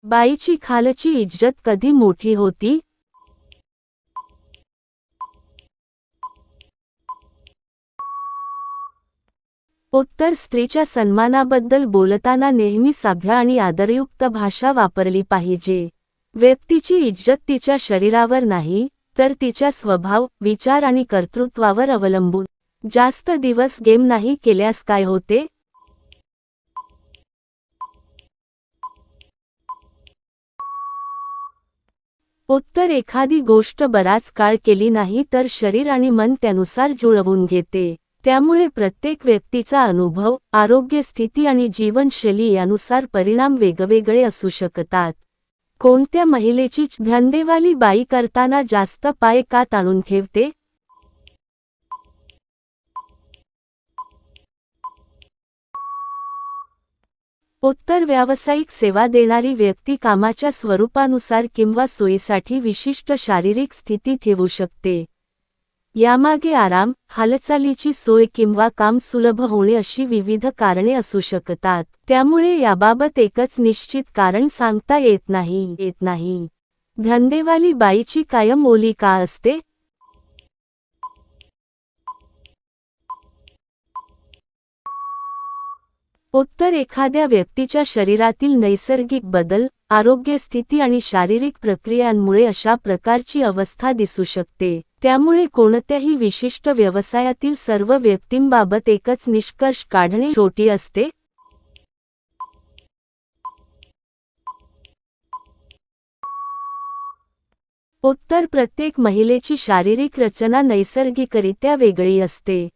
बाईची खालची इज्जत कधी मोठी होती? उत्तर स्त्रीच्या सन्मानाबद्दल बोलताना नेहमी सभ्य आणि आदरयुक्त भाषा वापरली पाहिजे. व्यक्तीची इज्जत तिच्या शरीरावर नाही, तर तिच्या स्वभाव, विचार आणि कर्तृत्वावर अवलंबून. जास्त दिवस गेम नाही केल्यास काय होते? उत्तर एखादी गोष्ट बराच काळ केली नाही तर शरीर आणि मन त्यानुसार जुळवून घेते. त्यामुळे प्रत्येक व्यक्तीचा अनुभव, आरोग्य स्थिती आणि जीवनशैली यानुसार परिणाम वेगवेगळे असू शकतात. कोणत्या महिलेची धंदेवाली बाई करताना जास्त पाय का ताणून ठेवते? उत्तर व्यावसायिक सेवा देणारी व्यक्ती कामाच्या स्वरूपानुसार किंवा सोयीसाठी विशिष्ट शारीरिक स्थिती ठेवू शकते. यामागे आराम, हालचालीची सोय किंवा काम सुलभ होणे अशी विविध कारणे असू शकतात. त्यामुळे याबाबत एकच निश्चित कारण सांगता येत नाही. धंदेवाली बाईची कायम ओली का असते? उत्तर एखाद्या व्यक्तीच्या शरीरातील नैसर्गिक बदल, आरोग्य स्थिती आणि शारीरिक प्रक्रियांमुळे अशा प्रकारची अवस्था दिसू शकते. त्यामुळे कोणत्याही विशिष्ट व्यवसायातील सर्व व्यक्तींबाबत एकच निष्कर्ष काढणे छोटी असते. उत्तर प्रत्येक महिलेची शारीरिक रचना नैसर्गिकरित्या वेगळी असते.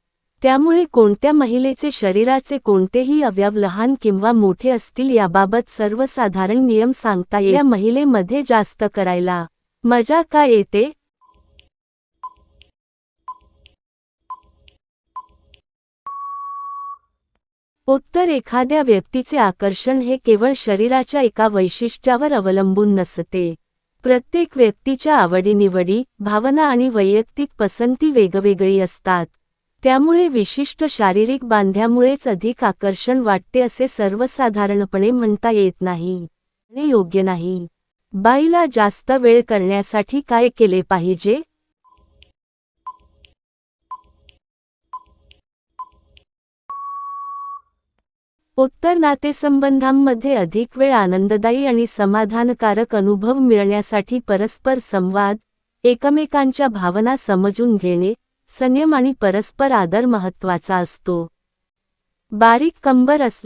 त्यामुळे कोणत्या महिलेचे शरीराचे कोणतेही अवयव लहान किंवा मोठे असतील याबाबत सर्वसाधारण नियम सांगता येत. या महिलेमध्ये जास्त करायला मजा का येते? उत्तर एखाद्या व्यक्तीचे आकर्षण हे केवळ शरीराच्या एका वैशिष्ट्यावर अवलंबून नसते. प्रत्येक व्यक्तीच्या आवडीनिवडी, भावना आणि वैयक्तिक पसंती वेगवेगळी असतात. त्यामुळे विशिष्ट शारीरिक बांध्यामुळेच अधिक आकर्षण वाटते असे सर्वसाधारणपणे म्हणता येत नाही. हे योग्य नाही. बाईला जास्त वेळ करण्यासाठी काय केले पाहिजे? उत्तर नातेसंबंधांमध्ये अधिक वेळ आनंददायी आणि समाधानकारक अनुभव मिळण्यासाठी परस्पर संवाद, एकमेकांच्या भावना समजून घेणे, संयम आणि परस्पर आदर महत्त्वाचा असतो. बारीक कंबर